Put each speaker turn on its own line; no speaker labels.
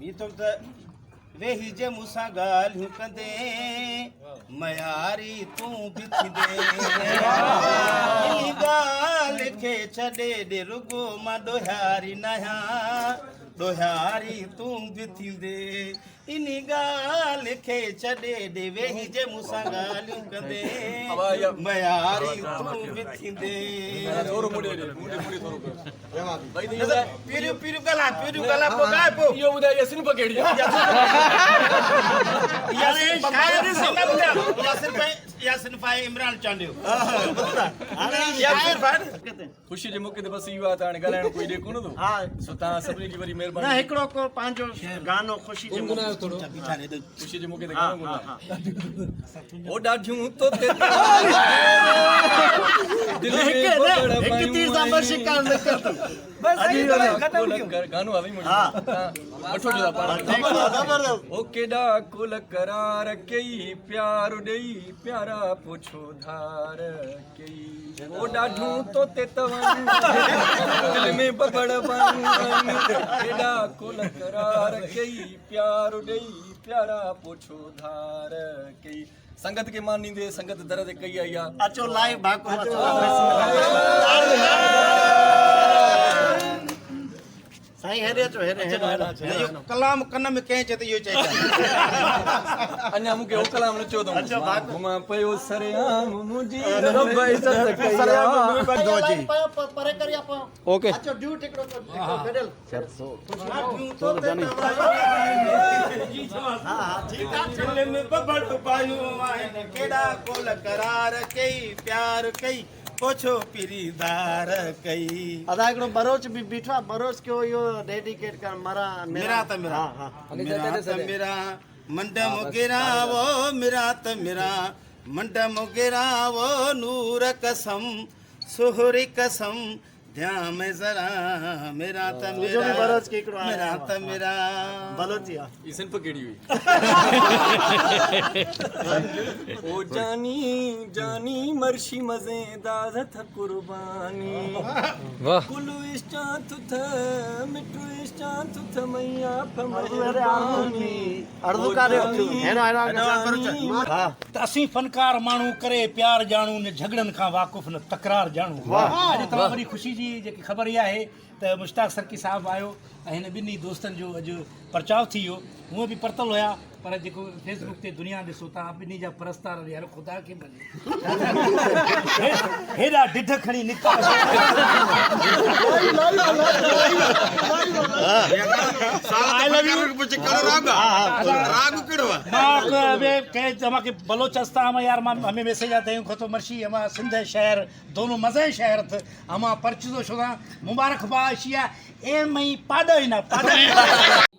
बीठो त वेही जे मूंसां ॻाल्हियूं कंदे मयारी तूं बि थींदे इन ॻाल्हि खे छॾे ॾे रुगो मां ॾोहारी नहां ॾोहारी तूं बि थींदे इन ॻाल्हि खे छॾे ॾे वेही जे मूंसां ॻाल्हियूं कंदे मयारी तूं बि थींदे पीरियूं ॻाल्हाए पोइ ॻाए पोइ
इहो ॿुधाए इहा सिंफ कहिड़ी आहे
या सिर्फ़ आहे इमरान चांडियो
ख़ुशी जे मौक़े ते बस इहो आहे त हाणे ॻाल्हाइण कोई ॾे कोन थो सो तव्हां सभिनी जी वरी
न
महिरबानी
हिकिड़ो को पंहिंजो गानो ख़ुशी जो
ख़ुशी जे मौक़े ते गानो ओ ॾाढियूं तो ते दिल में
हिकु तीर सां ॿ शिकार न कर तूं
गानो आहे वठो जो पाण ओ केॾा कुल करार कई प्यार ॾेई प्यारा पुछो धार कई ओ ॾाढियूं तो ते तवनि दिल में बबड़ बन केॾा कुल करार कई प्यार ॾेई प्यारा पुछो धार कई संगत के मानींदे संगत दर ते कई आई आहे
अचो लाइव भाको साईं हेरे अचो हेरे
कलाम कन में कंहिं चए त इहो चए
अञा मूंखे हो कलाम नचो
अचो भाको
घुमा पियो सरेआम मुंहिंजी
परे करिया
ओके
अचो ड्यूट हिकिड़ो गडल
दिल में बबड़ पायूं आहिनि केॾा कोल करार कई प्यार कई पोछो पीरीदार कई
अदा हिकिड़ो बरोच बि बीठो आहे बरोच कयो इहो डेडिकेट कर मरा
मेरा त मेरा मेरा मंड मुगिरा वो मेरा त मेरा मंड मुगिरा वो नूर कसम सुहरी कसम ध्यान में जरा मेरा त मेरा
बरोच के हिकिड़ो
मेरा त मेरा
बलोची आहे
ई सिंफ कहिड़ी हुई ओ जानी जानी मर्शी मज़ेदार थ कुर्बानी वाह कुलु इष्टा तुथ मिठू इष्टा तुथ मैया फमहरबानी
अर्ज़ु कार्यो हेनो
त असीं फनकार माण्हू करे प्यार ॼाणूं न झगड़नि खां वाक़ुफ़ न तकरार ॼाणूं अॼु तव्हां वरी ख़ुशी जी जेकी ख़बर इहा आहे त मुश्ताक सर्की साहिबु आयो ऐं हिन ॿिन्ही दोस्तनि जो अॼु परचाव थी वियो हूअं बि परतल हुया पर जेको फेसबुक ते दुनिया ॾिसो तव्हां ॿिन्ही जा परस्तार यार ख़ुदा खे मञे हेॾा ढिढ खणी निकिता मां बलोचिस्तान यार मां हमें मैसेज आते हैं तो मर्शी हम सिंध शहर दोनों मज़े शहर थे हम परचो शुदा मुबारक बाशिया ए मई पाडो ही ना पाडो